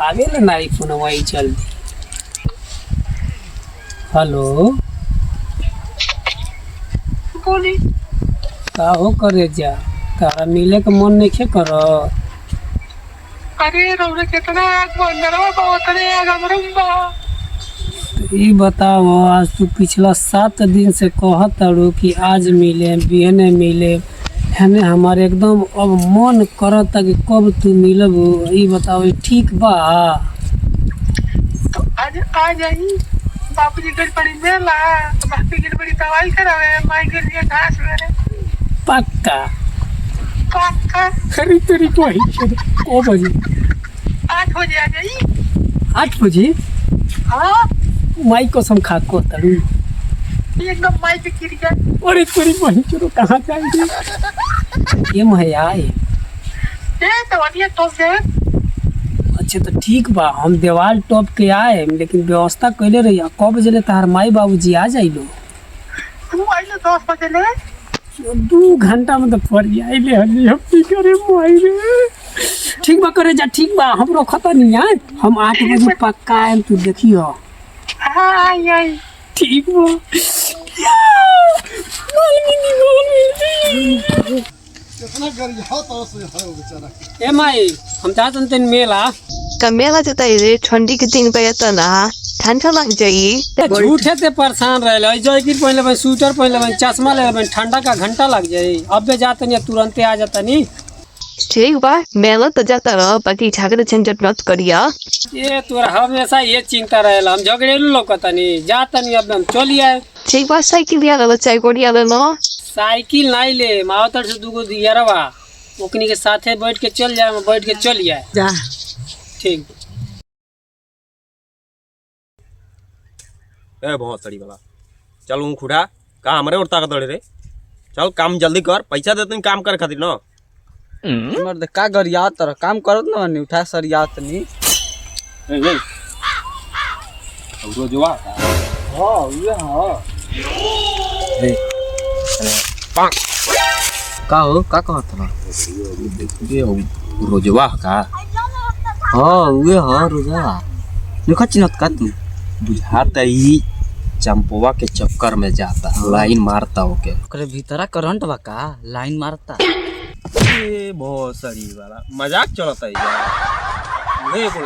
आगे ले नाई फोन वही जल्दी। हेलो बोली का हो करे जा तारा मिले के मन नहीं कर। अरे रौरे कितना आग बंदरवा बहुत रे आग हमरंबा। ये बताओ आज तू पिछला 7 दिन से कहत रू कि आज मिले बिहने मिले हने हमारे एकदम अब मन करता कि कब तू मिलब। ये बताओ ये ठीक बा? तो आज आ जाई बापूजी गड़बड़ी मेला बापी गड़बड़ी दवाई करावे माई के लिए घास मेरे पक्का? पक्का अरे तेरी कोई को बजे 8 बजे आ जाई। 8 बजे? हाँ माई कसम खा को तड़ू एकदम माई पे गिर गया। अरे तेरी बहन चलो कहाँ जाएंगे ये महया आए। तो वनिया तो से अच्छा तो ठीक बा हम देवाल टॉप के आए लेकिन व्यवस्था कैले रही। कब बजे तार माई बाबूजी आ जाइलो? तू आइले 10 बजे ले 2 घंटा में तो पड़ आइले हली हम की करे माई रे। ठीक बा करे जा ठीक बा हम रोखता नहीं है हम 8 बजे पक्का आए तू देखियो। हाँ आई ठीक बा ए माई हम चाहते हैं मेला का मेला जता रे ठंडी के दिन पे त ना ठंडा लग जाई। झूठे से परेशान रहे जैकेट पहन ले स्वेटर पहन ले चश्मा ले ले ठंडा का घंटा लग जाये। अब जाते नहीं तुरंत आ जाता नहीं। ठीक बा मेला तो जाता रह बाकी झगड़ा झंझट मत करिया। ये तोरा हमेशा ये चिंता रहेला हम झगड़ेलू लोकता नहीं जाता नहीं। अब हम चलिए ठीक बा साइकिल यार चाय कोड़ी यार न साइकिल नहीं ले मावतर से 2 दियरवा ओकनी के साथे बैठ के चल जाए बैठ के चलिए जा ठीक। ए बहुत सड़ी वाला चल ऊँ खुड़ा का हमरे और ताकत दौड़े रे। चल काम जल्दी कर पैसा देते काम करे खातिर न। मर्द का गरियात तर काम करत न नहीं उठा सरियात नहीं। रोजवा हां ये हां रे का हो का कहत ना ये रोजवा का हां ये हां रोजा देखा चिन्हत का तू बुझाता ही चंपवा के चक्कर में जाता लाइन मारता ओके ओकरे भीतरा करंट बा का लाइन मारता। ये बहुत सड़ी वाला मजाक चलता है यार। ये को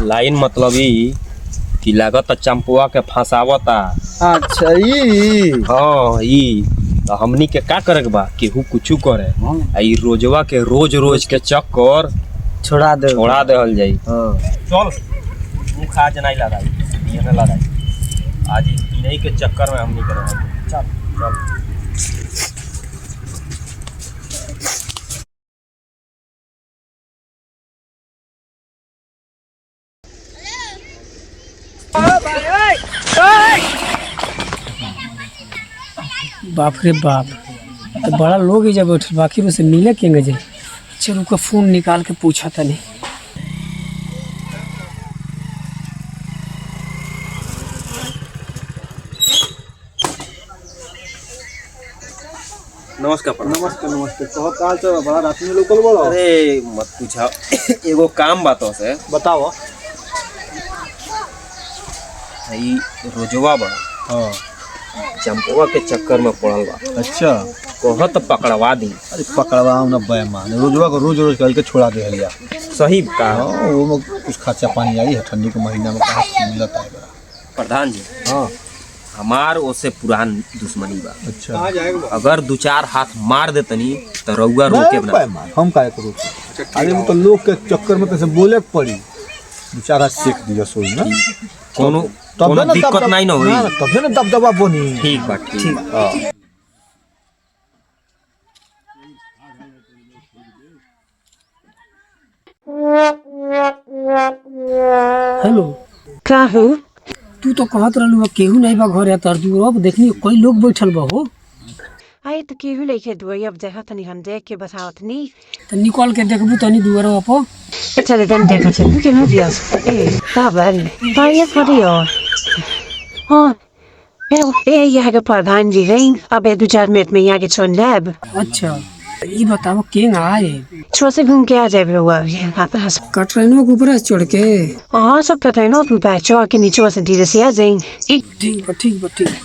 लाइन मतलब ही कि लागत चंपवा के फंसावता। अच्छा ई हाँ ई तो हमनी के का करे बा केहू कुछ करे आई रोजवा के रोज के चक्कर छोड़ा देहल जाई। हां चल मुख आज नहीं लगाई ये ना लगाई आज इन्हीं के चक्कर में हमनी करे। चल चल बाप रे बाप तो बड़ा लोग ही जब बैठल बाकी में से मिले केंगे जे। चलो का फोन निकाल के पूछा था नहीं। नमस्कार नमस्ते कहो काल चल बड़ा रात में लोकल बोलो। अरे मत पूछा एगो काम बातों से बताओ। ई रोजवा बा हां चंपवा के चक्कर में पड़ल बा। अच्छा कहत पकड़वा दी। अरे पकड़वाओ ना बेईमान रोजवा को रोज कल के छोड़ा दे हलिया। सही का हां वो में कुछ खर्चा पानी आई है ठंडी के महीना में कहाँ मिलता है बड़ा। प्रधान जी हां हमार ओसे पुरान दुश्मनी बा। अच्छा अगर 2-4 हाथ मार देतनी तो रउआ रोके ना। हम काहे करू अरे वो तो लोग के चक्कर में कैसे बोले के पड़ी 2-4 हाथ सेक दिया सोई ना कोनो दिक्कत नहीं ना होई तबे ना दबदबा बनी। ठीक बा ठीक। हां हेलो का हो तू तो कहत रहलू केहू नहीं बा घर तर दूर अब देखनी कोई लोग बैठल बा हो। आई तो केहू लेके दुई अब देखा तनी हम देख के बतावत नी तो निकल के देखबू तनी दुआरो अपो। चले तन देखा चल के ना दिया ए का बारी बाय फरियो हां ए यहाँ के प्रधान जी रही अब 2-4 मिनट में यहाँ के छोड़ लैब। अच्छा ये बताओ किंग आए चुआ से घूम के आ जाए हुआ आप हंस कटरैनों के ऊपर चढ़ के हाँ सब पता है ना तू बैठ चुआ के नीचे से धीरे से आ जाएंगे ठीक बा ठीक बा ठीक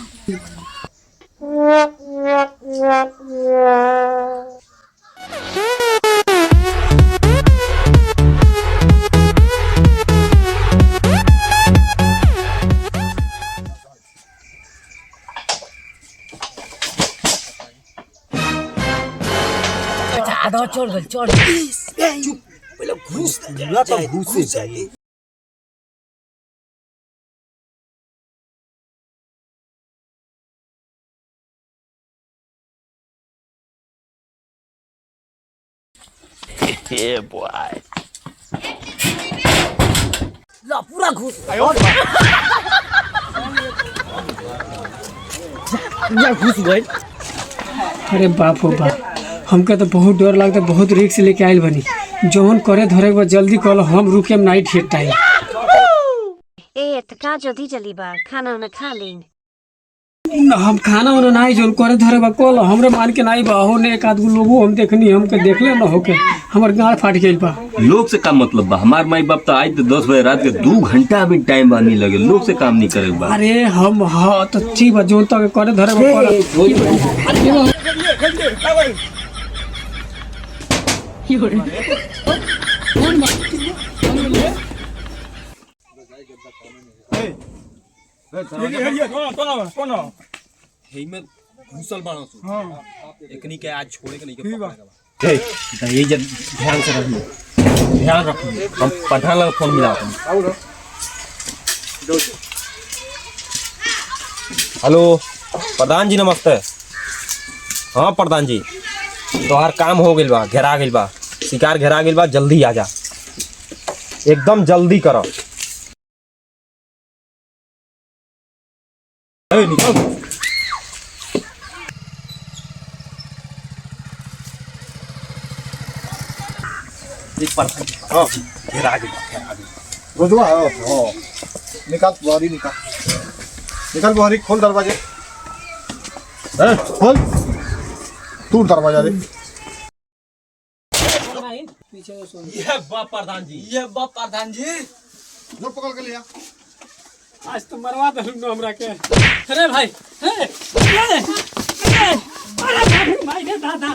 अरे बाप हो बाप हमके तो बहुत डर लगता बहुत रिक्स लेके आइल बनी जौन करे धरे के बाद जल्दी कल हम रुके नाइट हिट टाइम ए तका जल्दी जल्दी बा खाना उना खा लें हम खाना वाना नहीं जोन करे धरे बा कल हमरे मान के नहीं बा हो ने एक आदमी लोगो हम देखनी हमके देखले ना होके हमर गाड़ फाट गइल बा लोग से का मतलब बा हमार माई बाप तो आज तो 10 बजे रात के 2 घंटा भी टाइम बानी लगे लोग से काम नहीं करे बा अरे हम हाँ तो ठीक बा जोन तक करे धरे बा में घुसल बाणो सु एकनी के आज छोड़े के नहीं के ये जब ध्यान से रखिए ध्यान रखिए हम प्रधान लग फोन मिला हेलो प्रधान जी नमस्ते हाँ प्रधान जी तोहार काम हो गइल बा घेरा गइल बा शिकार घेरा गइल बा जल्दी आ जा एकदम जल्दी करो हाँ घेरा गइल रोजवा हो निकाल बुहारी निकाल बुहारी खोल दरवाजे खोल तू दरवाजा रे ये बाप प्रधान जी जो पकड़ के लिया आज तो मरवा दलू हमरा के अरे भाई अरे भाई ने दादा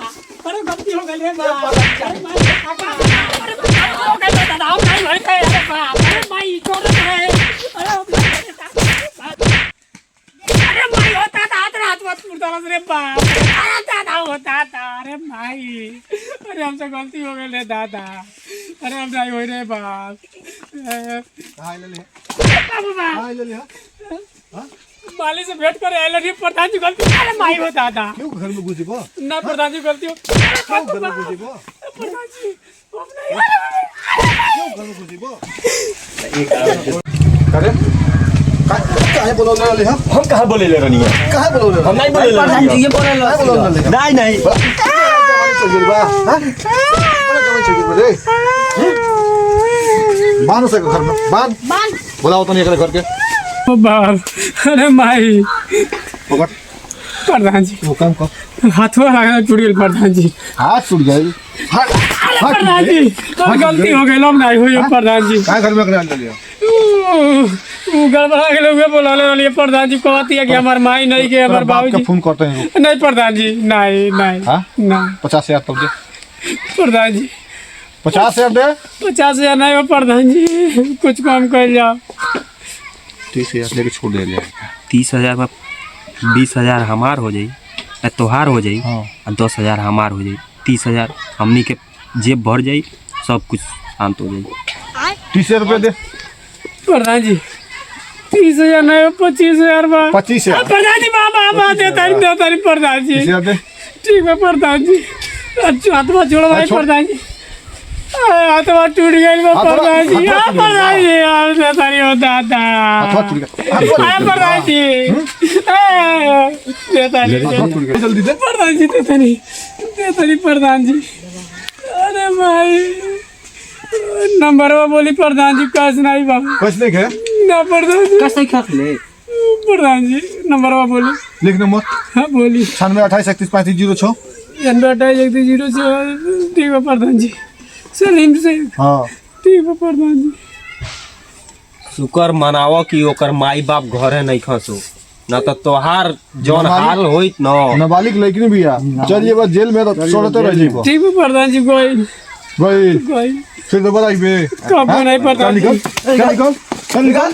अरे गलती हो गई रे बाप अरे हो गई दादा हम नहीं भाई अरे बाप अरे भाई छोड़ दे अरे भाई होता था रात मत मुर्दा रे बाप अरे दादा होता था अरे भाई अरे हमसे गलती हो गई रे दादा अरे हम नहीं होई रे बाप हां ले ले बाबा हां ले ले हां माली से भेंट करे आइल रे प्रधान जी गलती अरे माई हो दादा क्यों घर में घुसी बो ना प्रधान जी गलती हो क्यों घर में घुसी बो प्रधान जी हम नहीं क्यों घर में घुसी बो अरे काहे बोलो ले हम कहाँ बोले ले रही है काहे बोलो ले हम नहीं बोले ले रही है ये बोले लो काहे बोलो ले नहीं नहीं चल बा हां बड़ा चल रे बांध से घर में बांध बुलाओ तो नहीं एकरे घर के ओ बाप अरे माई पकड़ प्रधान जी वो काम कर हाथवा लगा चुड़ियल प्रधान जी हाथ छूट गए अरे प्रधान जी गलती हो गई हम नहीं हुई प्रधान जी काहे घर में एकरे ले लिया वो गड़बड़ा के लोग बोला ले प्रधान जी कहती है कि हमार माई नहीं के हमार बाबूजी का फोन करते हैं नहीं प्रधान जी नहीं नहीं हां ना 50,000 तक दे प्रधान जी 50,000 दे 50,000 नहीं हो प्रधान जी कुछ कम कर जाओ 30,000 लेके छोड़ दे ले 30,000 में 20,000 हमार हो जाई या तोहार हो जाई हां और 10,000 हमार हो जाई 30,000 हमनी के जेब भर जाई सब कुछ शांत हो जाई 30,000 रुपए दे प्रधान जी 30,000 नहीं 25,000 बा 25,000 प्रधान जी बाबा देता नहीं प्रधान जी 30,000 दे ठीक है प्रधान जी अच्छा हाथवा जोड़ो भाई प्रधान जी हाथवा टूट गई बा प्रधान जी प्रधान जी यार देता नहीं हो दादा हाथवा टूट गया प्रधान जी देता नहीं जल्दी दे प्रधान जी देता नहीं प्रधान जी अरे भाई नंबरवा बोली प्रधान जी कैश नहीं बा कैश नहीं है ना प्रधान जी कैसे खा ले प्रधान जी नंबरवा बोली लिख नंबर हाँ बोली 96 28 31 35 06 एडवर्टाइज एक 0 से ठीक है प्रधान जी सलीम से हाँ ठीक है प्रधान जी। शुक्र मनावो कि ओकर माई बाप घरे नहीं खसो ना तो तोहार जौन नाबालिग- हाल होइत न नाबालिग लड़की भी आ चलिए बस जेल में तो सोड़ते रह जीबो ठीक है प्रधान जी कोई भाई कोई फिर दोबारा आइबे कब नहीं प्रधान जी। चल निकल चल निकल चल निकल